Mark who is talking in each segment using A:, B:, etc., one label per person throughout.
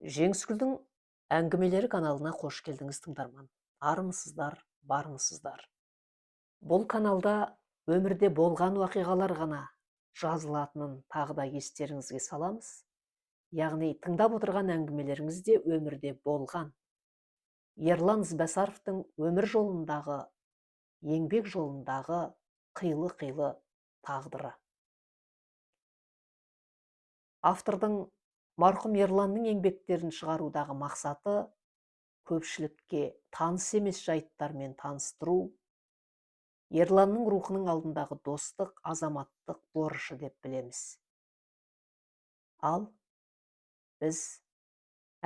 A: Жеңіскүлдің әңгімелері каналына қош келдіңіз, тыңдарман. Армысыздар, бармысыздар. Бұл каналда өмірде болған уақиғалар ғана жазылатынын тағы да естеріңізге саламыз. Яғни тыңдап отырған әңгімелеріңіз де өмірде болған. Ерлан Ізбасаровтың өмір жолындағы, еңбек жолындағы қилы-қилы тағдыры. Автордың марқұм Ерланның еңбектерін шығарудағы мақсаты көпшілікке таныс емес жайттармен таныстыру, Ерланның рухының алдындағы достық, азаматтық борышы деп білеміз. Ал біз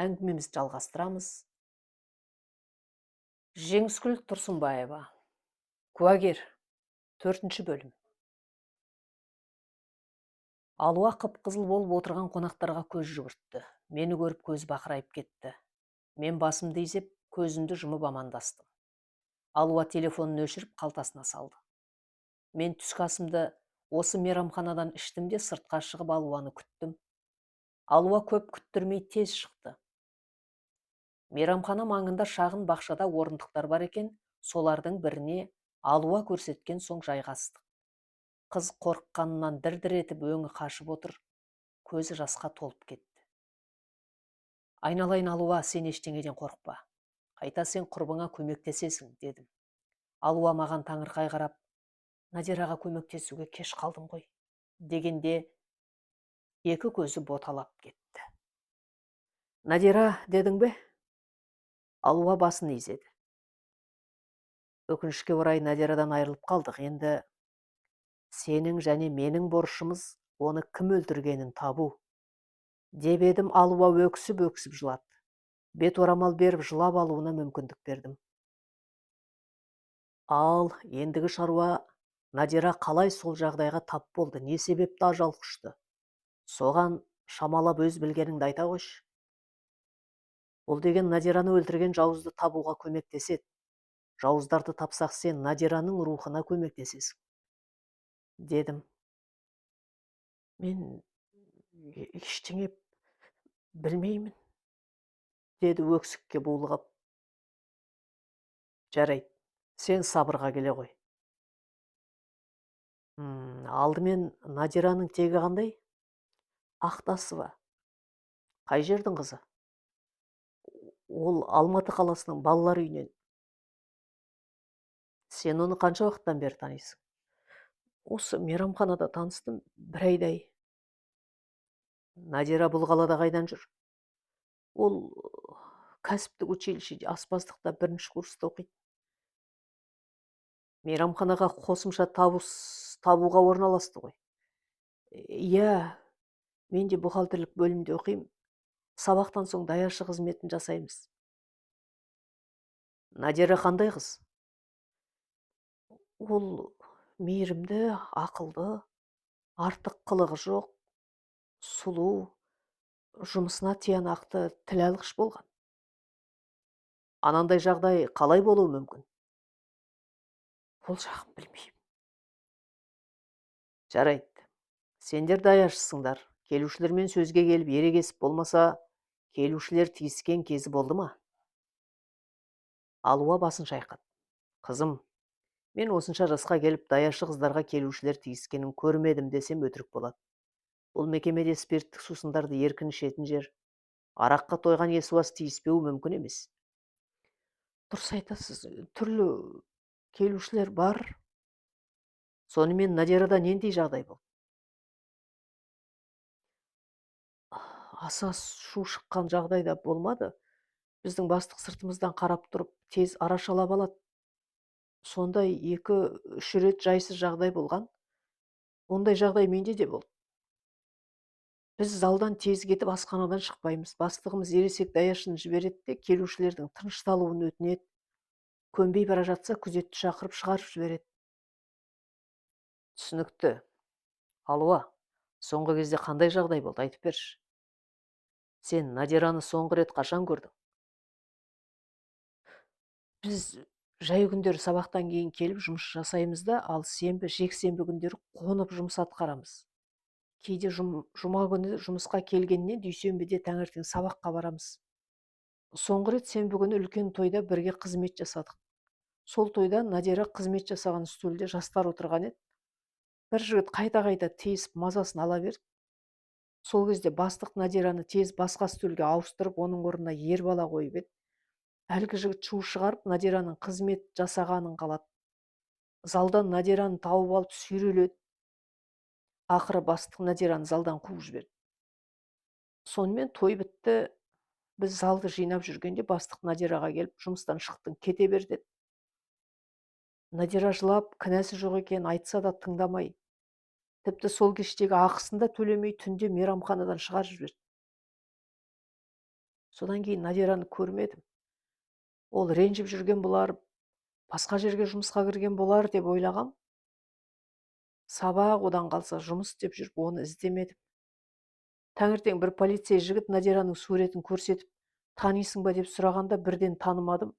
A: әңгімемізді жалғастырамыз. Жеңіскүл Тұрсынбаева, куәгер, 4-ші бөлім. Алуа қып-қызыл болып отырған қонақтарға көз жүгіртті. Мені көріп көз бақырайып кетті. Мен басымды изеп, көзімді жұмып амандастым. Алуа телефонын өшіріп қалтасына салды. Мен түскі асымды осы мейрамханадан іштім де сыртқа шығып Алуаны күттім. Алуа көп күттірмей тез шықты. Мейрамхана маңында шағын бақшада орындықтар бар екен, солардың біріне Алуа көрсеткен соң жайғастық. Қыз қорыққанынан дір-дір етіп өңі қашып отыр, көзі жасқа толып кетті. Айналайын Алуа, сен ештеңеден қорықпа. Қайта сен құрбыңа көмектесесің, дедім. Алуа маған таңырқай қарап, Надираға көмектесуге кеш қалдым ғой, дегенде екі көзі боталап кетті. Надира, дедің бе? Алуа басын изеді. Өкінішке орай Надирадан айырылып қалдық. Енді сенің және менің борышымыз оны кім өлтіргенін табу. Деп едім, Алуа өксіп-өксіп жылады. Бет орамал беріп жылап алуына мүмкіндік бердім. Ал ендігі шаруа, Надира қалай сол жағдайға тап болды, не себепті ажал құшты? Соған шамалап өз білгеніңді айта қойшы. Ол деген Надираны өлтірген жауызды табуға көмектеседі. Жауыздарды тапсақ, сен Надираның рухына көмектесесің, дедім. Мен ештеңе білмеймін, деді өксікке булығып. Жарайды, сен сабырға келе ғой. Алдымен Надираның тегі қандай? Ақтасова. Қай жердің қызы? Ол Алматы қаласының балалар үйінен. Сен оны қанша уақыттан бері танисың? Осы мейрамханада таныстым, бір айдай. Надира бұл қалада қайдан жүр? Ол кәсіптік училищеде аспаздықта 1-ші курста оқиды. Мейрамханаға қосымша табуға орналасты ғой. Иә, мен де бухгалтерлік бөлімде оқимын. Сабақтан соң даяшы қызметін жасаймыз. Надира қандай қыз? Ол мейірімді, ақылды, артық қылығы жоқ, сұлу, жұмысына тиянақты, тіл алғыш болған. Анандай жағдай қалай болуы мүмкін? Ол жағын білмеймін. Жарайды. Сендер даяшысыңдар. Келушілермен сөзге келіп ерегесіп болмаса, келушілер тиіскен кезі болды ма? Алуа басын шайқады. Қызым, мен осынша жасқа келіп даяшы қыздарға келушілер тиіскенін көрмедім десем өтірік болады. Бұл мекемеде спирттік сусындарды еркін ішетін жер. Араққа тойған есуас тиіспеуі мүмкін емес. Дұрыс айтасыз, түрлі келушілер бар. Сонымен Надирада нендей жағдай болды? Аса шу шыққан жағдайда болмады. Біздің бастық сыртымыздан қарап тұрып, тез арашалап алады. Сондай 2-3 рет жайсыз жағдай болған. Ондай жағдай менде де болды. Біз залдан тез кетіп асханадан шықпаймыз. Бастығымыз ересек даяшыны жібереді де, келушілердің тынышталуын өтінеді. Көнбей бара жатса, күзетті шақырып шығарып жібереді. Түсінікті. Алуа, соңғы кезде қандай жағдай болды, айтып берші. Сен Надираны соңғы рет қашан көрдің? Біз жай күндері сабақтан кейін келіп жұмыс жасаймыз да, ал сенбі, жексенбі күндері қонып жұмыс атқарамыз. Кейде жұма күні жұмысқа келгеннен дүйсенбіде таңертең сабаққа барамыз. Соңғы рет сенбі күні үлкен тойда бірге қызмет жасадық. Сол тойда Надира қызмет жасаған үстелде жастар отырған еді. Бір жігіт қайта-қайта тиісіп мазасын ала берді. Сол кезде бастық Надираны тез басқа үстелге ауыстырып, оның орнына ер бала қойып еді. Әлгі жігіт шу шығарып, Надираның қызмет жасағанын қалады. Залдан Надираны тауып алып сүйреледі. Ақыры бастық Надираны залдан қуып жіберді. Сонымен той бітті. Біз залды жинап жүргенде бастық Надираға келіп, жұмыстан шықтың, кете бер деді. Надира жылап, кінәсі жоқ екенін айтса да тыңдамай, тіпті сол кештегі ақысын да төлемей, түнде мейрамханадан шығарып жіберді. Содан кейін Надираны көрмедім. Ол ренжіп жүрген болар, басқа жерге жұмысқа кірген болар деп ойлағам. Сабақ одан қалса жұмыс деп жүріп, оны іздемедім. Таңертең бір полицей жігіт Надираның суретін көрсетіп, танисың ба деп сұрағанда бірден танымадым.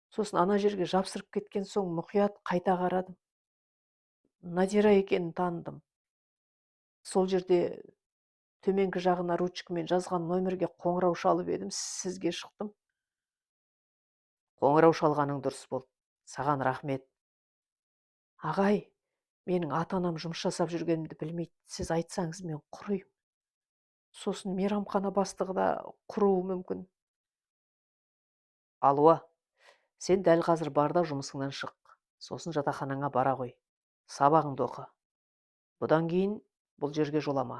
A: Сосын ана жерге жапсырып кеткен соң мұқият қайта қарадым. Надира екенін таныдым. Сол жерде төменгі жағына ручкамен жазған номерге қоңырау шалып едім, сізге шықтым. Қоңырау шалғаның дұрыс болды. Саған рахмет. Ағай, менің ата-анам жұмыс жасап жүргенімді білмейді. Сіз айтсаңыз мен құрыйын. Сосын мейрамхана бастығы да құруы мүмкін. Алуа, сен дәл қазір бар да жұмысыңнан шық. Сосын жатақханаңа бара қой. Сабағыңды оқы. Бұдан кейін бұл жерге жолама.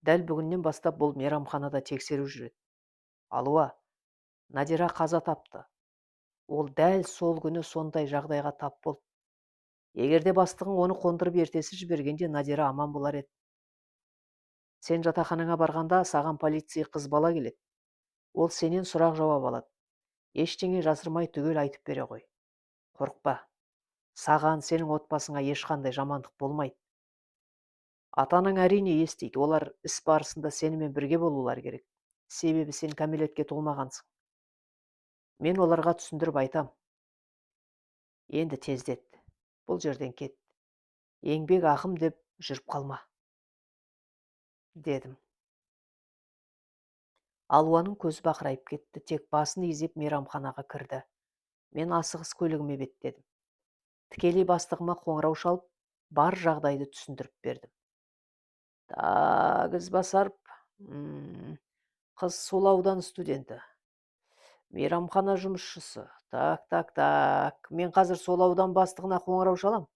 A: Дәл бүгіннен бастап бұл мейрамханада тексеру жүреді. Алуа, Надира қаза тапты. Ол дәл сол күні сондай жағдайға тап болды. Егерде бастығың оны қондырып ертесі жібергенде Надира аман болар еді. Сен жатақханаңа барғанда саған полицей қыз бала келеді. Ол сенен сұрақ жауап алады. Ештеңе жасырмай түгел айтып бере қой. Қорықпа. Саған, сенің отбасыңа ешқандай жамандық болмайды. Атаның әрине естиді, олар іс барысында сенімен бірге болулар керек. Себебі сен кәмелетке толмағансың. Мен оларға түсіндіріп айтам. Енді тездет. Бұл жерден кет. Еңбек ақым деп жүріп қалма. Дедім. Алуаның көзі бақырайып кетті, тек басын изеп мейрамханаға кірді. Мен асығыс көлігіме беттедім. Тікелей бастығыма қоңырау шалып, бар жағдайды түсіндіріп бердім. Ізбасаров, қыз сол аудан студенті. Мейрамхана жұмысшысы. Так. Мен қазір сол аудан бастығына қоңырау шалам.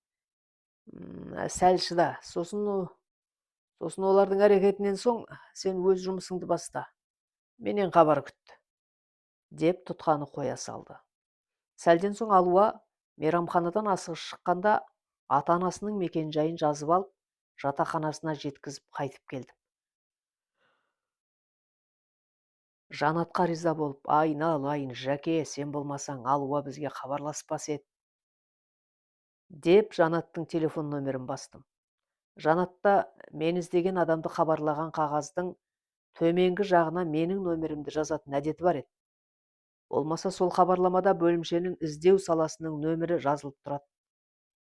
A: Сәл шыда. Сосын олардың әрекетінен соң сен өз жұмысыңды баста. Менен хабар күт. Деп тұтқаны қоя салды. Сәлден соң Алуа мейрамханадан асығыс шыққанда ата-анасының мекен-жайын жазып алып, жатақханасына жеткізіп қайтып келдім. Жанатқа риза болып, айналайын Жәке, сен болмасаң Алуа бізге хабарласпас еді. Деп Жанаттың телефон нөмерін бастым. Жанатта мен іздеген адамды хабарлаған қағаздың төменгі жағына менің нөмерімді жазатын әдеті бар еді. Болмаса сол хабарламада бөлімшенің іздеу саласының нөмірі жазылып тұрады.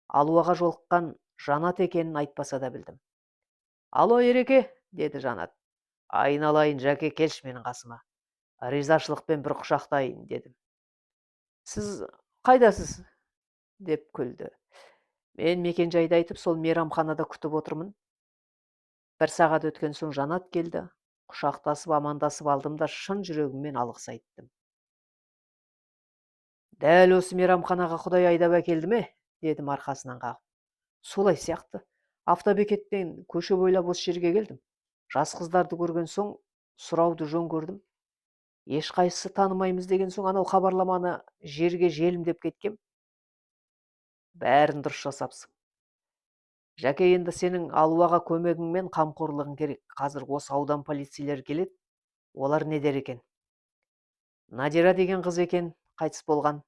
A: Алуаға жолыққан Жанат екенін айтпаса да білдім. Алло, Ереке, деді Жанат. Айналайын Жәке, келші менің қасыма. Ризашылықпен бір құшақтайын, дедім. Сіз қайдасыз? Деп күлді. Мен мекен-жайды айтып, сол мейрамханада күтіп отырмын. Бір сағат өткен соң Жанат келді. Құшақтасып, амандасып алдым да шын жүрегіммен алғыс айттым. Дәл осы мейрамханаға Құдай айдап әкелді ме? Дедім арқасынан қағып. Солай сияқты. Автобекеттен көше бойлап осы жерге келдім. Жас қыздарды көрген соң сұрауды жөн көрдім. Ешқайсысы танымаймыз деген соң анау хабарламаны жерге желімдеп кеткем. Бәрін дұрыс жасапсың. Жәке, енді сенің Алуаға көмегіңмен қамқорлығың керек. Қазір осы аудан полицейлер келеді. Олар не дер екен? Надира деген қыз екен, қайтыс болған.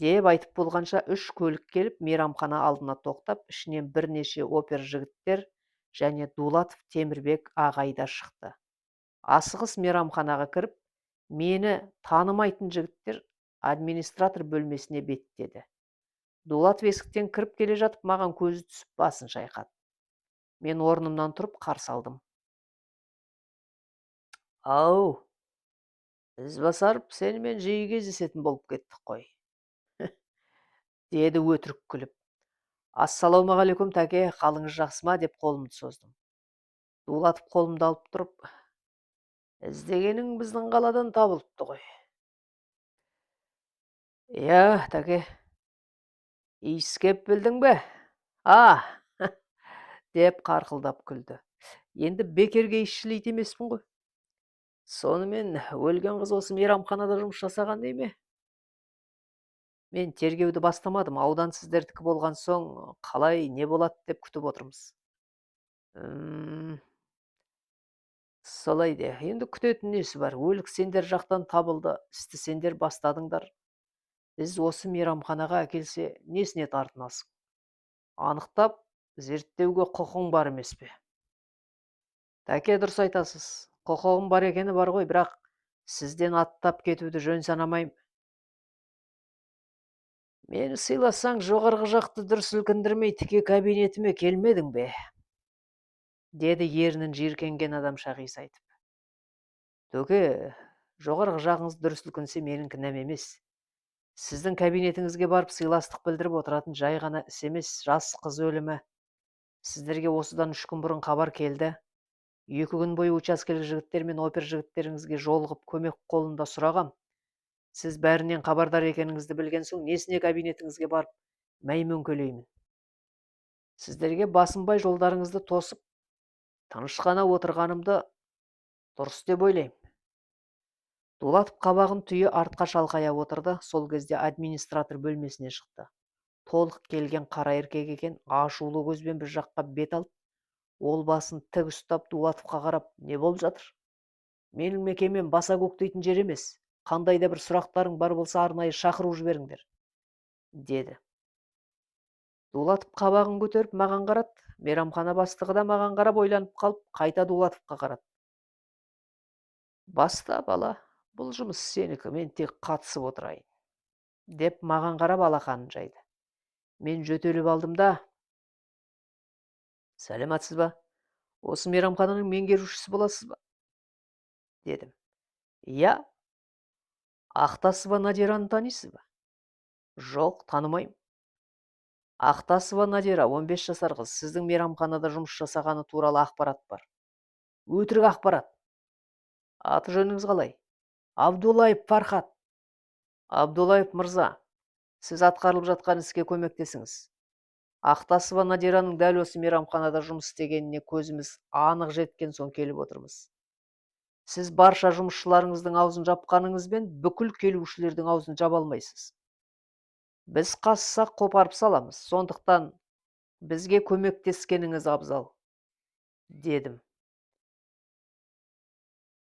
A: Деп айтып болғанша 3 көлік келіп, мейрамхана алдына тоқтап, ішінен бірнеше опер жігіттер және Дулатов Темірбек ағайда шықты. Асығыс мейрамханаға кіріп, мені танымайтын жігіттер администратор бөлмесіне беттеді. Дулатов есіктен кіріп келе жатып, маған көзі түсіп басын шайқады. Мен орнымнан тұрып қарсы алдым. Ау, Ізбасаров, сенімен жиі кездесетін болып кеттік қой, деді өтірік күліп. Ассалаумағалейкум тәке, қалыңыз жақсы ма деп қолымды создым. Дулатов қолымды алып тұрып, іздегенің біздің қаладан табылыпты ғой. Иә, тәке, иіскеп білдің бе? Деп қарқылдап күлді. Енді бекерге иісшілейді емеспін ғой. Сонымен өлген қыз осы мейрамханада жұмыс жасаған дей ме? Мен тергеуді бастамадым. Аудан сіздердікі болған соң қалай не болады деп күтіп отырмыз. Солай де. Енді күтетін несі бар? Өлік сендер жақтан табылды. Істі сендер бастадыңдар. Біз осы мейрамханаға әкелсе, несіне тартынасың? Анықтап, зерттеуге құқың бар емес пе? Тәке, дұрыс айтасыз. Құқығым бар екені бар ғой, бірақ сізден аттап кетуді жөн санамаймын. Мені сыйласаң, жоғарғы жақты дұрыс ілкіндірмей тіке кабинетіме келмедің бе? Деді ерінің жиіркенген адамша қисайтып. Төке, жоғарғы жағыңыз дұрыс ілкінсе менің кінәм емес. Сіздің кабинетіңізге барып сыйластық білдіріп отыратын жай ғана іс емес, жас қыз өлімі. Сіздерге осыдан 3 күн бұрын хабар келді. 2 күн бойы учаскелік жігіттер мен опер жігіттеріңізге жолығып көмек қолында сұрағам. Сіз бәрінен хабардар екеніңізді білген соң, несіне кабинетіңізге барып мәймөңкелеймін. Сіздерге басынбай жолдарыңызды тосып, тыныш қана отырғанымды дұрыс деп ойлаймын. Дулатов қабағын түйе артқа шалқая отырды. Сол кезде администратор бөлмесіне шықты. Толық келген қара еркек екен, ашулы көзбен бір жаққа бет алып, ол басын тік ұстап Дулатовқа қарап, не болып жатыр? Менің мекемем баса көктейтін жер емес. Қандай да бір сұрақтарың бар болса, арнайы шақыру жіберіңдер, деді. Дулатов қабағын көтеріп маған қарады. Мейрамхана бастығы да маған қарап ойланып қалып, қайта Дулатовқа қарады. Баста, бала, бұл жұмыс сенікі, мен тек қатысып отырайын, деп маған қарап алақанын жайды. Мен жөтеліп алдым да: сәлематсыз ба? Осы мейрамхананың меңгерушісі боласыз ба? Дедім. Иә. Ақтасова Надираны танисыз ба? Жоқ, танымаймын. Ақтасова Надира, 15 жасар қыз, сіздің мейрамханада жұмыс жасағаны туралы ақпарат бар. Өтірік ақпарат. Аты жөніңіз қалай? Абдуллаев Фархат. Абдуллаев мырза, сіз атқарылып жатқан іске көмектесіңіз. Ақтасова Надираның дәл осы мейрамханада жұмыс істегеніне көзіміз анық жеткен соң келіп отырмыз. Сіз барша жұмысшыларыңыздың аузын жапқаныңызбен бүкіл келушілердің аузын жаба алмайсыз. Біз қассақ қопарып саламыз, сондықтан бізге көмектескеніңіз абзал, дедім.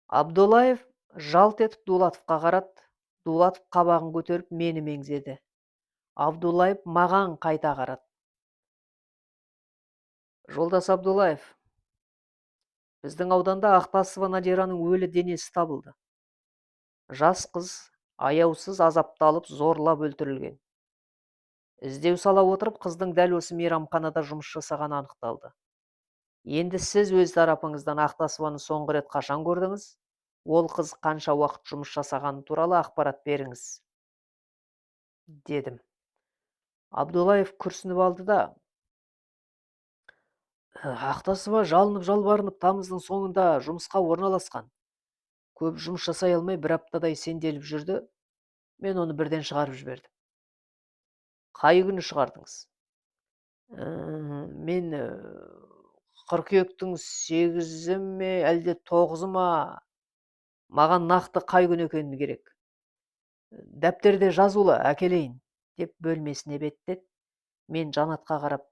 A: Абдуллаев жалт етіп Дулатовқа қарады. Дулатов қабағын көтеріп мені меңзеді. Абдуллаев маған қайта қарады. Жолдас Абдуллаев, біздің ауданда Ақтасова Надираның өлі денесі табылды. Жас қыз аяусыз азапталып, зорлап өлтірілген. Іздеу сала отырып, қыздың дәл осы мейрамханада жұмыс жасағаны анықталды. Енді сіз өз тарапыңыздан Ақтасованы соңғы рет қашан көрдіңіз? Ол қыз қанша уақыт жұмыс жасағаны туралы ақпарат беріңіз, дедім. Абдуллаев күрсініп алды да: Ақтасова жалынып жалбарынып тамыздың соңында жұмысқа орналасқан. Көп жұмыс жасай алмай бір аптадай сенделіп жүрді. Мен оны бірден шығарып жібердім. Қай күні шығардыңыз? Мен қыркүйектің 8-і ме, әлде 9-і ма? Маған нақты қай күн екені керек. Дәптерде жазулы, әкелейін, деп бөлмесіне беттеді. Мен Жанатқа қарап: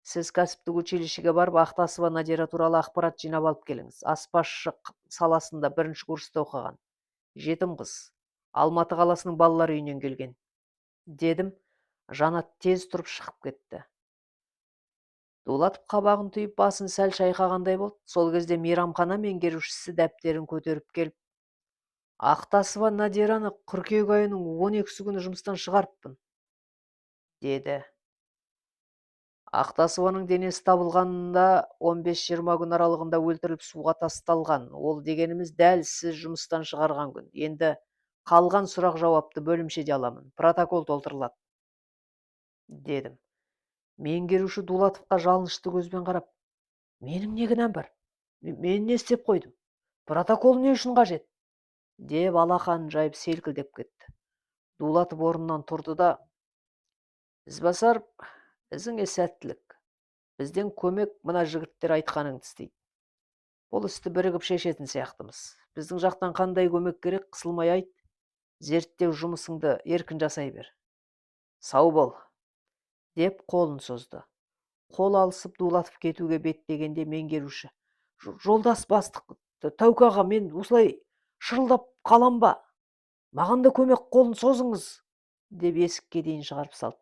A: сіз кәсіптік училищеге барып, Ақтасова Надира туралы ақпарат жинап алып келіңіз. Аспазшы саласында 1-ші курста оқыған. Жетім қыз. Алматы қаласының балалар үйінен келген, дедім. Жанат тез тұрып шығып кетті. Дулатов қабағын түйіп басын сәл шайқағандай болды. Сол кезде мейрамхана меңгерушісі дәптерін көтеріп келіп: Ақтасова Надираны қыркүйек айының 12-сі күні жұмыстан шығарыппын, деді. Ақтасованың денесі табылғанында 15-20 күн аралығында өлтіріліп суға тасталған. Ол дегеніміз дәл сіз жұмыстан шығарған күн. Енді қалған сұрақ жауапты бөлімшеде аламын. Протокол толтырылады, дедім. Меңгеруші Дулатовқа жалынышты көзбен қарап, менің не кінәм бар? Мен не істеп қойдым? Протокол не үшін қажет? Деп алақанын жайып селкілдеп кетті. Дулатов орнынан тұрды да, ізбасар, ізіңе сәттілік. Бізден көмек мына жігіттер айтқаныңды істейді. Бұл істі бірігіп шешетін сияқтымыз. Біздің жақтан қандай көмек керек, қысылмай айт. Зерттеу жұмысыңды еркін жасай бер. Сау бол, деп қолын созды. Қол алысып Дулатов кетуге беттегенде меңгеруші, жолдас бастық, Тәуке аға, мен осылай шырылдап қалам ба? Маған да көмек қолын созыңыз, деп есікке дейін шығарып салды.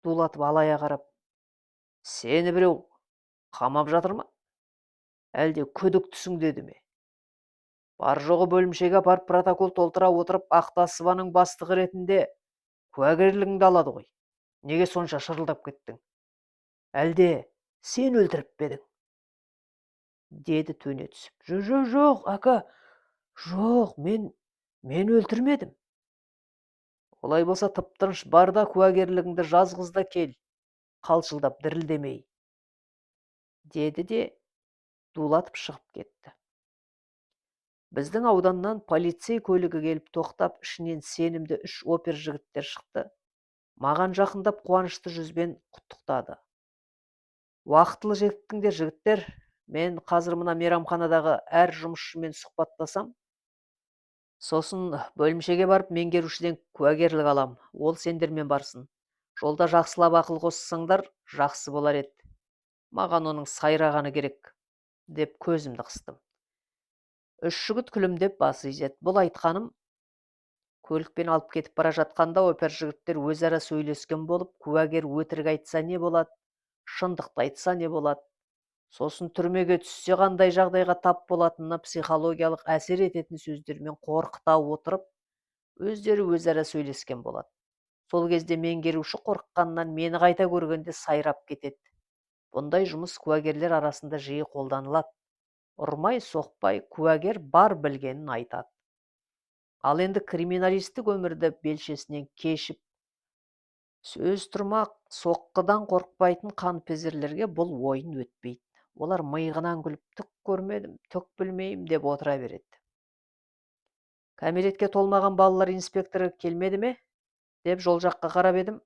A: Дулатов алая қарап, сені біреу қамап жатыр ма? Әлде күдіктісің деді ме? Бар жоғы бөлімшеге апарып протокол толтыра отырып, Ақтасованың бастығы ретінде куәгерлігіңді алады ғой. Неге сонша шырылдап кеттің? Әлде сен өлтіріп пе едің? Деді төне түсіп. Жоқ, ака, жоқ, мен өлтірмедім. Олай болса тып-тыныш бар да куәгерлігіңді жазғыз да кел, қалшылдап дірілдемей, деді де Дулатов шығып кетті. Біздің ауданнан полицей көлігі келіп тоқтап, ішінен сенімді 3 опер жігіттер шықты. Маған жақындап қуанышты жүзбен құттықтады. Уақытылы жеттіңдер жігіттер, мен қазір мына мейрамханадағы әр жұмысшымен сұхбаттасам, сосын бөлімшеге барып меңгерушіден куәгерлік алам. Ол сендермен барсын. Жолда жақсылап ақыл қоссаңдар, жақсы болар еді. Маған оның сайрағаны керек, деп көзімді қыстым. 3 жігіт күлімдеп басы изеді. Бұл айтқаным, көлікпен алып кетіп бара жатқанда опер жігіттер өзара сөйлескен болып, куәгер өтірік айтса не болады, шындықты айтса не болады. Сосын түрмеге түссе қандай жағдайға тап болатынына психологиялық әсер ететін сөздермен қорқыта отырып, өздері өзара сөйлескен болады. Сол кезде меңгеруші қорыққаннан мені қайта көргенде сайрап кетеді. Бұндай жұмыс куәгерлер арасында жиі қолданылады. Ұрмай, соқпай, куәгер бар білгенін айтады. Ал енді криминалистік өмірді белшесінен кешіп, сөз тұрмақ, соққыдан қорықпайтын қаныпезерлерге бұл ойын өтпейді. Олар миығынан күліп, түк көрмедім, түк білмеймін деп отыра береді. Кәмелетке толмаған балалар инспекторы келмеді ме? Деп жол жаққа қарап едім.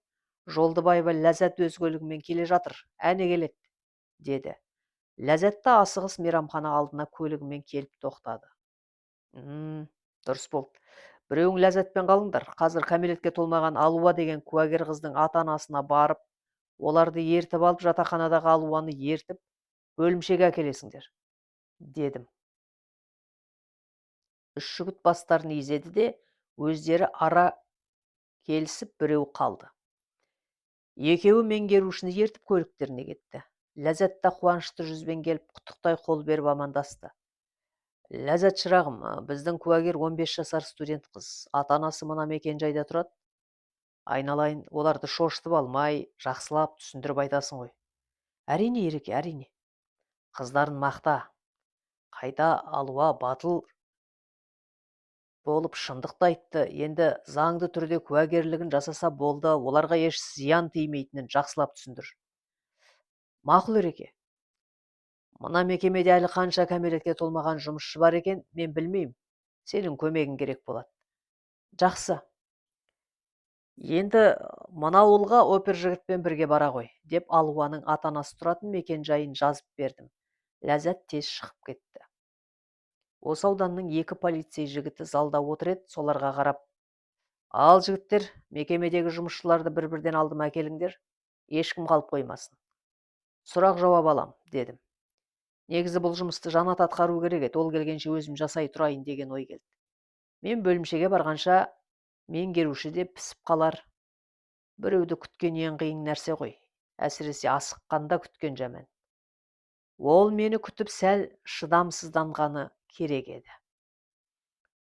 A: Жолдыбаева Ләззат өз көлігімен келе жатыр, әне келеді, деді. Ләззат та асығыс мейрамхана алдына көлігімен келіп тоқтады. Дұрыс болды. Біреуің Ләззатпен қалыңдар. Қазір кәмелетке толмаған Алуа деген куәгер қыздың ата-анасына барып, оларды ертіп алып, жатақханадағы Алуаны ертіп, бөлімшеге әкелесіңдер, дедім. 3 жігіт бастарын изеді де, өздері ара келісіп біреу қалды. Екеуі меңгерушіні ертіп көліктеріне кетті. Ләззат та қуанышты жүзбен келіп, құттықтай қол беріп амандасты. Ләззат шырағым, біздің куәгер 15 жасар студент қыз. Ата-анасы мына мекенжайда тұрады. Айналайын, оларды шошытып алмай, жақсылап түсіндіріп айтасың ғой. Әрине, Ереке, әрине. Қыздарын мақта. Қайта Алуа батыл болып шындықты айтты. Енді заңды түрде куәгерлігін жасаса болды, оларға еш зиян тимейтінін жақсылап түсіндір. Мақұл, Ереке. Мына мекемеде әлі қанша кәмелетке толмаған жұмысшы бар екен, мен білмеймін. Сенің көмегің керек болады. Жақсы. Енді мына ауылға опер жігітпен бірге бара ғой, деп Алуаның ата-анасы тұратын мекенжайын жазып бердім. Ләззат тез шығып кетті. Осы ауданның 2 полицей жігіті залда отыр еді, соларға қарап, ал жігіттер, мекемедегі жұмысшыларды бір-бірден алдыма әкеліңдер, ешкім қалып қоймасын. Сұрақ жауап алам, дедім. Негізі бұл жұмысты Жанат атқару керек еді, ол келгенше өзім жасай тұрайын деген ой келді. Мен бөлімшеге барғанша меңгеруші де пісіп қалар. Біреуді күткен ең қиын нәрсе ғой, әсіресе асыққанда күткен жаман. Ол мені күтіп сәл шыдамсызданғаны керек еді.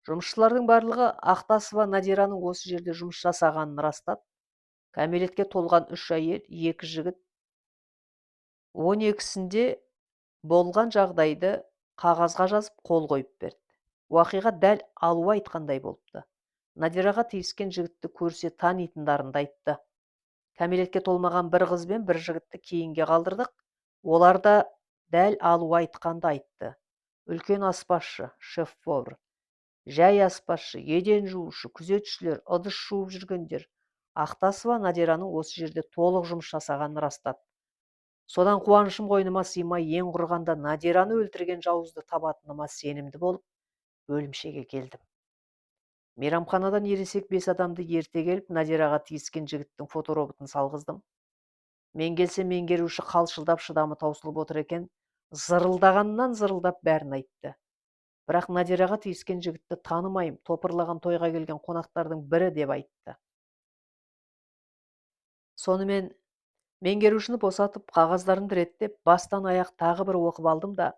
A: Жұмысшылардың барлығы Ақтасова Надираның осы жерде жұмыс жасағанын растап, кәмелетке толған 3 әйел, 2 жігіт 12-сінде болған жағдайды қағазға жазып қол қойып берді. Уақиға дәл алуа айтқандай болыпты. Надираға тиіскен жігітті көрсе танитындарын да айтты. Кәмелетке толмаған бір қыз бен бір жігітті кейінге қалдырдық. Олар да дәл алуа айтқанды айтты. Үлкен аспазшы, шеф-повар, жай аспазшы, еден жуушы, күзетшілер, ыдыс жуып жүргендер. Ақтасова Надираның осы жерде толық жұмыс жасағанын растады. Содан қуанышым қойныма сыймай, ең құрғанда Надираны өлтірген жауызды табатыныма сенімді болып, бөлімшеге келдім. Мейрамханадан ересек 5 адамды ерте келіп, Надираға тиіскен жігіттің фотороботын салғыздым. Мен келсе меңгеруші қалшылдап шыдамы таусылып отыр екен, зырылдағаннан зырылдап бәрін айтты. Бірақ Надираға тиіскен жігітті танымайым, топырлаған тойға келген қонақтардың бірі деп айтты. Сонымен меңгерушіні босатып, қағаздарын реттеп, бастан аяқ тағы бір оқып алдым да,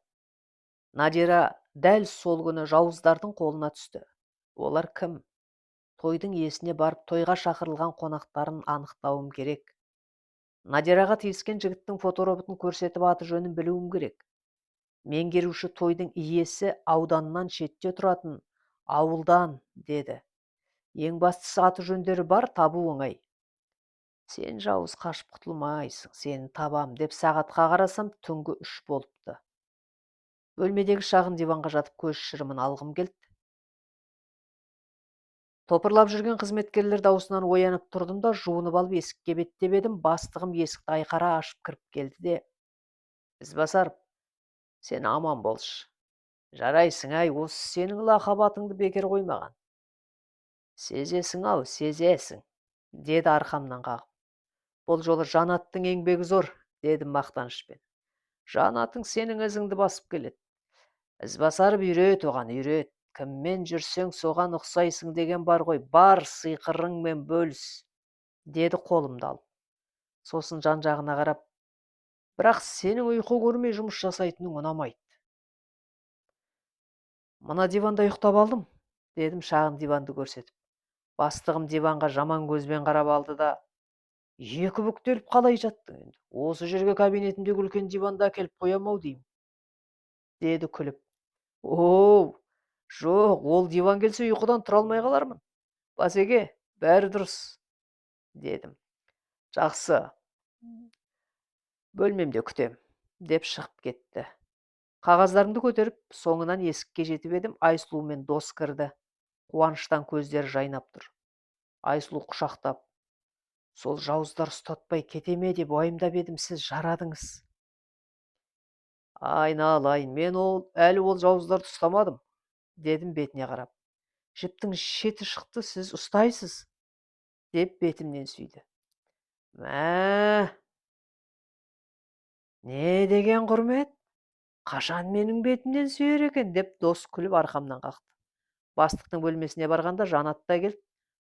A: Надира дәл сол күні жауыздардың қолына түсті. Олар кім? Тойдың иесіне барып, тойға шақырылған қонақтарын анықтауым керек. Надираға тиіскен жігіттің фотороботын көрсетіп, аты жөнін білуім керек. Меңгеруші тойдың иесі ауданнан шетте тұратын, ауылдан, деді. Ең бастысы аты жөндері бар, табу оңай. Сен жауыз қашып құтылмайсың, сені табам, деп сағатқа қарасам, түнгі 3 болыпты. Бөлмедегі шағын диванға жатып көз шырымын алғым келді. Топырлап жүрген қызметкерлер даусынан оянып тұрдым да, жуынып алып есікке беттеп едім. Бастығым есікті айқара ашып кіріп келді де: Ізбасаров, сен аман болшы. Жарайсың ай, осы сенің лақап атыңды бекер қоймаған. Сезесің ау, сезесің, деді арқамнан қағып. Бұл жолы Жанаттың еңбегі зор, дедім мақтанышпен. Жанатың сенің ізіңді басып келеді. Ізбасаров үйрет оған, үйрет. Кіммен жүрсең соған ұқсайсың деген бар ғой, бар сыйқырыңмен бөліс, деді қолымды алып. Сосын жан-жағына қарап, бірақ сенің ұйқы көрмей жұмыс жасайтының ұнамайды. Мына диванда ұйықтап алдым, дедім шағын диванды көрсетіп. Бастығым диванға жаман көзбен қарап алды да: екі бүктеліп қалай жаттың енді? Осы жерге кабинетімдегі үлкен диванда әкеліп қоямау деймін, деді күліп. Оу, жоқ, ол диван келсе ұйқыдан тұра алмай қалармын. Басеке, бәрі дұрыс, дедім. Жақсы, бөлмемде күтем, деп шығып кетті. Қағаздарымды көтеріп, соңынан есікке жетіп едім, Айсұлумен дос кірді. Қуаныштан көздері жайнап тұр. Айсұлу құшақтап: сол жауыздар ұстатпай кете ме деп уайымдап едім, сіз жарадыңыз. Айналайын, мен әлі ол жауыздарды ұстамадым, дедім бетіне қарап. Жіптің шеті шықты, сіз ұстайсыз, деп бетімнен сүйді. Мә, не деген құрмет? Қашан менің бетімнен сүйер екен, деп дос күліп арқамнан қақты. Бастықтың бөлмесіне барғанда Жанат та келді.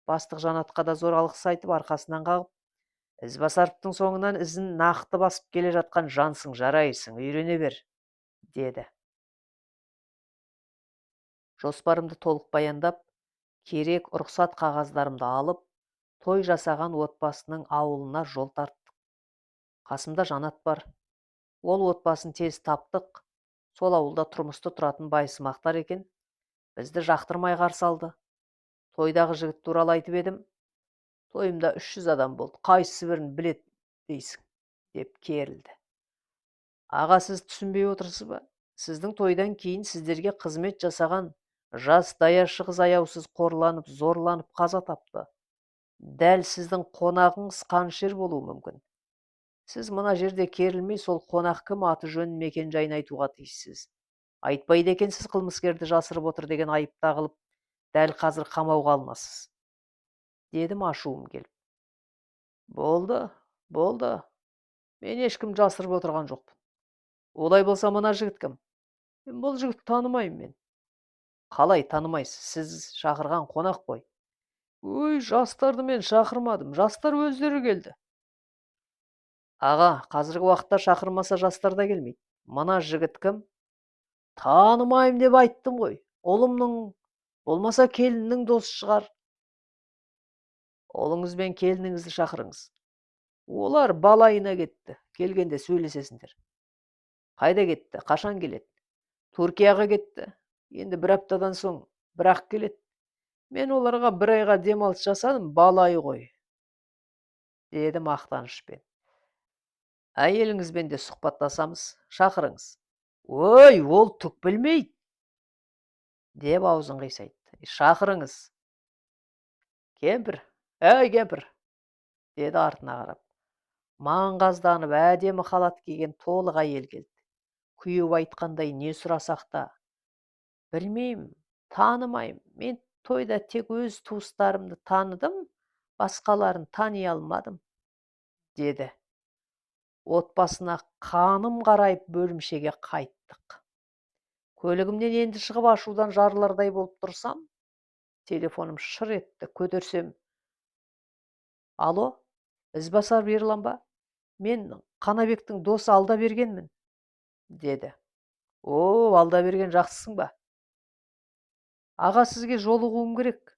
A: Бастық Жанатқа да зор алғыс айтып, арқасынан қағып: Ізбасаровтың соңынан ізін нақты басып келе жатқан жансың, жарайсың, үйрене бер, деді. Жоспарымды толық баяндап, керек рұқсат қағаздарымды алып, той жасаған отбасының ауылына жол тарттық. Қасымда Жанат бар. Ол отбасын тез таптық. Сол ауылда тұрмысты тұратын байсымақтар екен. Бізді жақтырмай қарсы алды. Тойдағы жігіт туралы айтып едім. Тойымда 300 адам болды. Қайсысы бірін білет дейсің, деп керілді. Аға, сіз түсінбей отырсыз ба? Сіздің тойдан кейін сіздерге қызмет жасаған жас даяшы қыз аяусыз қорланып, зорланып қаза тапты. Дәл сіздің қонағыңыз қаншер болуы мүмкін. Сіз мына жерде керілмей, сол қонақ кім, аты жөнін, мекен жайын айтуға тиіссіз. Айтпайды екенсіз, қылмыскерді жасырып отыр деген айып тағылып, дәл қазір қамауға алынасыз, дедім ашуым келіп. Болды. Мен ешкім жасырып отырған жоқпын. Олай болса мына жігіт кім? Мен бұл жігітті танымаймын мен. Қалай танымайсыз? Сіз шақырған қонақ қой. Ой, жастарды мен шақырмадым. Жастар өздері келді. Аға, қазіргі уақытта шақырмаса жастар да келмейді. Мына жігіт кім? Танымайым деп айттым ғой. Ұлымның, болмаса келіннің досы шығар. Ұлыңыз бен келініңізді шақырыңыз. Олар балайына кетті. келгенде сөйлесесіңдер. Қайда кетті? Қашан келеді? Түркияға кетті. Енді бір аптадан соң бір-ақ келеді. Мен оларға бір айға демалыс жасадым, балай ғой, деді мақтанышпен. Әйеліңізбен де сұхбаттасамыз, шақырыңыз. Ой, ол түк білмейді, деп аузын қисайтты. Шақырыңыз. Кемпір, әй кемпір, деді артына қарап. Маңғазданып әдемі халат киген толық әйел келді. Күйеу айтқандай не сұрасақ та, білмеймін, танымаймын. Мен тойда тек өз туыстарымды таныдым, басқаларын тани алмадым, деді. Отбасына қаным қарайып бөлімшеге қайттық. Көлігімнен енді шығып ашудан жарылардай болып тұрсам, телефоным шыр етті. Көтерсем, алло, ізбасар Ерлан ба? Мен Қанабектің досы Алдабергенмін, деді. О, Алдаберген, жақсысың ба? Аға, сізге жолығуым керек.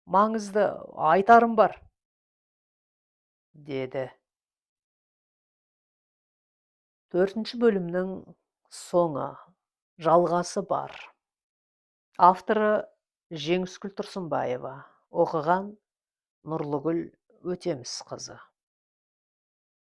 A: Маңызды айтарым бар, деді. 4-ші бөлімнің соңы, жалғасы бар. Авторы Жеңіскүл Тұрсынбаева, оқыған Нұрлыгүл Өтемісқызы.